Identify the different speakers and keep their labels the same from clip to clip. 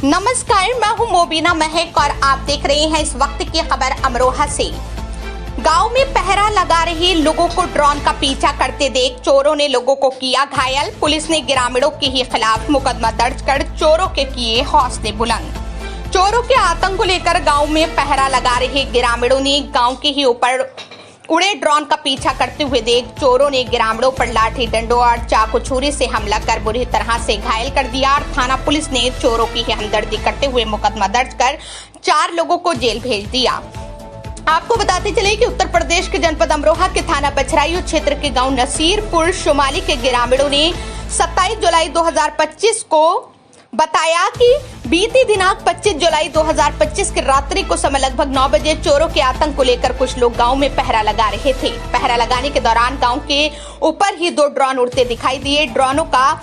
Speaker 1: नमस्कार, मैं हूं मोबिना महक और आप देख रहे हैं इस वक्त की खबर अमरोहा से। गांव में पहरा लगा रहे लोगों को ड्रोन का पीछा करते देख चोरों ने लोगों को किया घायल। पुलिस ने ग्रामीणों के ही खिलाफ मुकदमा दर्ज कर चोरों के किए हौसले बुलंद। चोरों के आतंक को लेकर गांव में पहरा लगा रहे ग्रामीणों ने गांव के ही ऊपर उड़े ड्रोन का पीछा करते हुए देख चोरों ने ग्रामीणों पर लाठी डंडों और चाकू छुरी से हमला कर बुरी तरह से घायल कर दिया और थाना पुलिस ने चोरों की हमदर्दी करते हुए मुकदमा दर्ज कर 4 लोगों को जेल भेज दिया। आपको बताते चले कि उत्तर प्रदेश के जनपद अमरोहा के थाना बछराइयो क्षेत्र के गांव नसीरपुर शुमाली के ग्रामीणों ने 27 जुलाई 2025 को बताया कि बीती दिनांक 25 जुलाई 2025 की रात्रि को समय लगभग 9 बजे चोरों के आतंक को लेकर कुछ लोग गांव में पहरा लगा रहे थे। पहरा लगाने के दौरान गांव के ऊपर ही 2 ड्रोन उड़ते दिखाई दिए। ड्रोनों का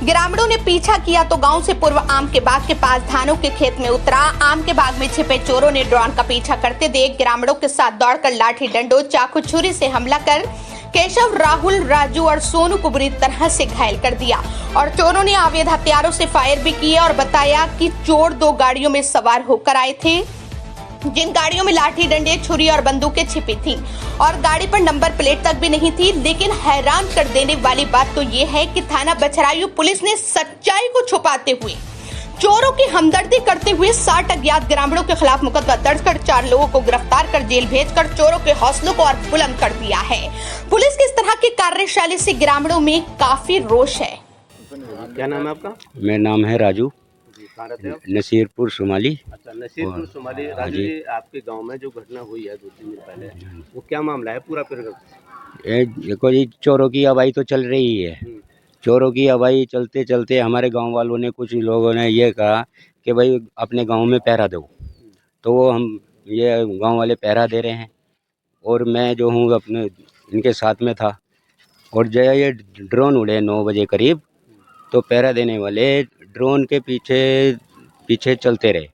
Speaker 1: ग्रामीणों ने पीछा किया तो गांव से पूर्व आम के बाग के पास धानों के खेत में उतरा। आम के बाग में छिपे चोरों ने ड्रोन का पीछा करते देख ग्रामीणों के साथ दौड़कर लाठी डंडों चाकू छुरी से हमला कर केशव, राहुल, राजू और सोनू को बुरी तरह से घायल कर दिया और चोरों ने अवैध हथियारों से फायर भी किए और बताया कि चोर 2 गाड़ियों में सवार होकर आए थे, जिन गाड़ियों में लाठी डंडे, छुरी और बंदूकें छिपी थीं और गाड़ी पर नंबर प्लेट तक भी नहीं थी। लेकिन हैरान कर देने वाली बात तो ये है कि थाना बछराइयो पुलिस ने सच्चाई को छुपाते हुए चोरों की हमदर्दी करते हुए 60 अज्ञात ग्रामीणों के खिलाफ मुकदमा दर्ज कर 4 लोगों को गिरफ्तार कर जेल भेजकर चोरों के हौसलों को और बुलंद कर दिया है। पुलिस की इस तरह की कार्यशैली से ग्रामीणों में काफी रोष है।
Speaker 2: क्या नाम है आपका?
Speaker 3: मेरा नाम है राजू,
Speaker 2: कहाँ रहते हो?
Speaker 3: नसीरपुर शुमाली।
Speaker 2: अच्छा, नसीरपुर शुमाली। राजू जी, आपके गांव में जो घटना हुई है 2-3 दिन पहले, वो क्या मामला है पूरा? फिर
Speaker 3: देखो जी, चोरों की आवाज़ तो चल रही है। चोरों की आवाज़ चलते चलते हमारे गांव वालों ने, कुछ लोगों ने ये कहा कि भाई अपने गांव में पहरा दो, तो वो हम ये गांव वाले पहरा दे रहे हैं और मैं जो हूँ अपने इनके साथ में था। और जो ये ड्रोन उड़े 9 बजे करीब, तो पहरा देने वाले ड्रोन के पीछे पीछे चलते रहे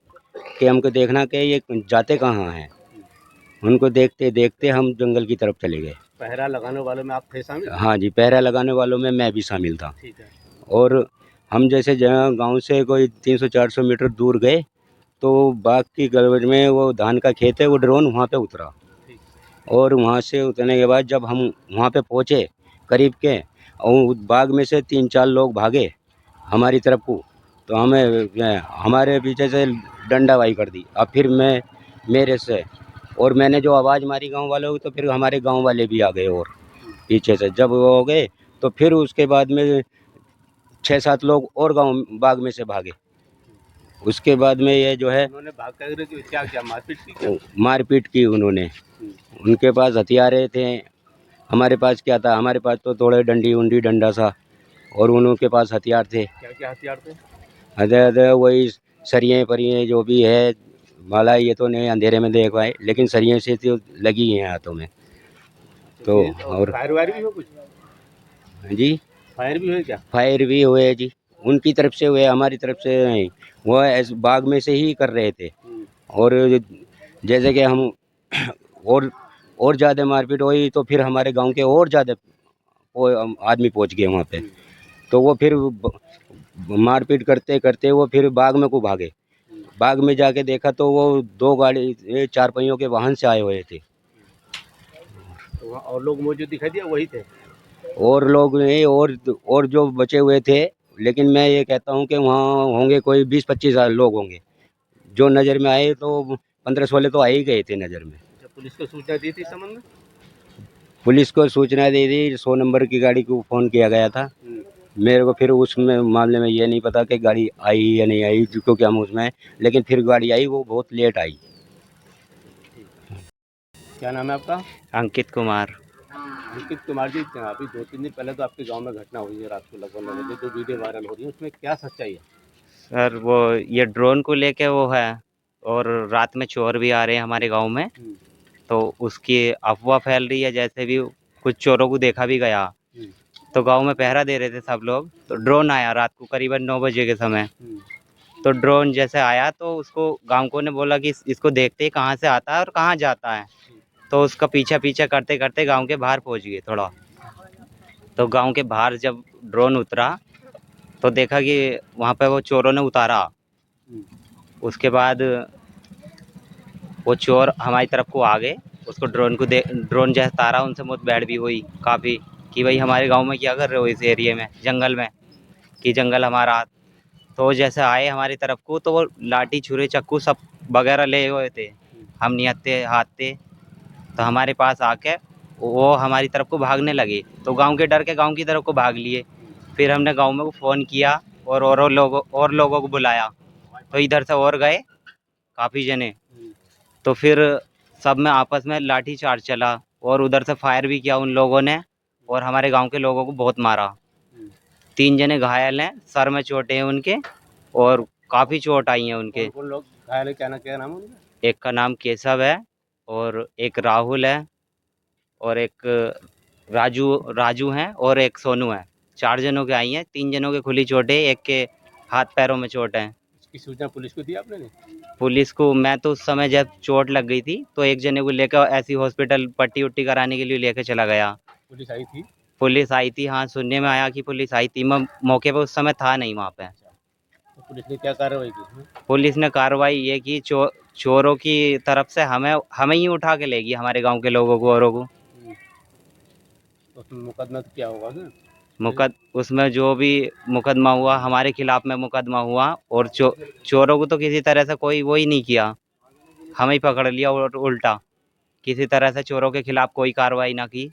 Speaker 3: कि हमको देखना कि ये जाते कहाँ हैं। उनको देखते देखते हम जंगल की तरफ चले गए।
Speaker 2: पहरा लगाने वालों में आप थे शामिल?
Speaker 3: हाँ जी, पहरा लगाने वालों में मैं भी शामिल था।
Speaker 2: ठीक है।
Speaker 3: और हम जैसे जहाँ गांव से कोई 300-400 मीटर दूर गए तो बाग की गड़बड़ में वो धान का खेत है, वो ड्रोन वहाँ पे उतरा। और वहाँ से उतरने के बाद जब हम वहाँ पे पहुँचे करीब के, और बाग में से 3-4 लोग भागे हमारी तरफ को, तो हमें हमारे पीछे से डंडाबाजी कर दी। अब फिर मेरे से और मैंने जो आवाज़ मारी गांव वालों को, तो फिर हमारे गांव वाले भी आ गए और पीछे से जब वो हो गए तो फिर उसके बाद में 6-7 लोग और गांव बाग में से भागे। उसके बाद में ये जो है
Speaker 2: उन्होंने भाग कर क्या क्या मारपीट की? क्या
Speaker 3: मारपीट की उन्होंने। उनके पास हथियारे थे, हमारे पास क्या था? हमारे पास तो थोड़े डंडी डंडा सा, और उनके पास हथियार थे।
Speaker 2: क्या क्या हथियार थे?
Speaker 3: हथियार वही सरिये परिये जो भी है, माला ये तो नहीं अंधेरे में देख पाए, लेकिन सरिये से तो लगी हैं हाथों में। तो और
Speaker 2: फायर वायर भी हो कुछ?
Speaker 3: जी,
Speaker 2: फायर भी हुए क्या? फायर
Speaker 3: भी हुए जी, उनकी तरफ से हुए, हमारी तरफ से नहीं। वो बाग में से ही कर रहे थे। और जैसे कि हम और ज़्यादा मारपीट हुई तो फिर हमारे गांव के और ज़्यादा आदमी पहुंच गए वहाँ पे। तो वो फिर मारपीट करते करते वो फिर बाग में को भागे। बाग में जाके देखा तो वो 2 गाड़ी 4 पहियों के वाहन से आए हुए थे।
Speaker 2: तो वहाँ और लोग मौजूद दिखाई दिया? वही थे
Speaker 3: और लोग नहीं, और जो बचे हुए थे, लेकिन मैं ये कहता हूँ कि वहाँ होंगे कोई 20-25 लोग होंगे जो नज़र में आए। तो 15-16 तो आ ही गए थे नज़र में।
Speaker 2: पुलिस को सूचना दी थी इस संबंध में?
Speaker 3: पुलिस को सूचना दे दी, 100 नंबर की गाड़ी को फ़ोन किया गया था। मेरे को फिर उसमें मामले में ये नहीं पता कि गाड़ी आई या नहीं आई, क्योंकि हम उसमें, लेकिन फिर गाड़ी आई, वो बहुत लेट आई।
Speaker 2: क्या नाम है आपका?
Speaker 4: अंकित कुमार।
Speaker 2: अंकित कुमार जी, अभी 2-3 दिन पहले तो आपके गांव में घटना हुई है रात को लगभग 9 बजे, जो वीडियो वायरल हो रही है, उसमें क्या सच्चाई है?
Speaker 4: सर वो ये ड्रोन को लेके वो है, और रात में चोर भी आ रहे हैं हमारे गांव में, तो उसकी अफवाह फैल रही है। जैसे भी कुछ चोरों को देखा भी गया, तो गांव में पहरा दे रहे थे सब लोग, तो ड्रोन आया रात को करीबन 9 बजे के समय। तो ड्रोन जैसे आया तो उसको गाँव को ने बोला कि इसको देखते ही कहाँ से आता है और कहाँ जाता है। तो उसका पीछा करते करते गांव के बाहर पहुंच गए थोड़ा। तो गांव के बाहर जब ड्रोन उतरा तो देखा कि वहाँ पे वो चोरों ने उतारा, उसके बाद वो चोर हमारी तरफ को आ गए, उसको ड्रोन जैसे तारा, उनसे मुठभेड़ भी हुई काफ़ी कि भाई हमारे गांव में क्या कर रहे हो इस एरिया में, जंगल में, कि जंगल हमारा। तो जैसे आए हमारी तरफ को तो वो लाठी छुरे चक्कू सब वगैरह ले हुए थे, हम नहीं हाथ थे। तो हमारे पास आके वो हमारी तरफ को भागने लगे, तो गांव के डर के गांव की तरफ को भाग लिए। फिर हमने गांव में को फ़ोन किया और लोगों को बुलाया, तो इधर से और गए काफ़ी जने। तो फिर सब में आपस में लाठी चार्ज चला और उधर से फायर भी किया उन लोगों ने, और हमारे गांव के लोगों को बहुत मारा। 3 जने घायल हैं, सर में चोटें हैं उनके, और काफ़ी चोट आई है उनके।
Speaker 2: कौन लोग घायल है, क्या नाम है उनका?
Speaker 4: एक का नाम केशव है, और एक राहुल है, और एक राजू हैं, और एक सोनू है। 4 जनों के आई हैं, 3 जनों के खुली चोटें, एक के हाथ पैरों में चोट है।
Speaker 2: इसकी सूचना पुलिस को दी आपने? नहीं?
Speaker 4: पुलिस को मैं तो उस समय जब चोट लग गई थी तो एक जने को लेकर ऐसी हॉस्पिटल पट्टी उट्टी कराने के लिए लेकर चला गया।
Speaker 2: पुलिस आई थी?
Speaker 4: पुलिस आई थी, हाँ, सुनने में आया कि पुलिस आई थी। मैं मौके पर उस समय था नहीं वहाँ पे।
Speaker 2: तो पुलिस ने क्या कार्रवाई की इसमें?
Speaker 4: पुलिस ने कार्रवाई ये की, चोरों की तरफ से हमें ही उठा के लेगी, हमारे गांव के लोगों को, औरों को।
Speaker 2: तो उसमें मुकदमा तो क्या होगा सर?
Speaker 4: उसमें जो भी मुकदमा हुआ हमारे खिलाफ में मुकदमा हुआ, और चोरों को तो किसी तरह से कोई वो ही नहीं किया, हमें ही पकड़ लिया, और उल्टा किसी तरह से चोरों के खिलाफ कोई कार्रवाई ना की।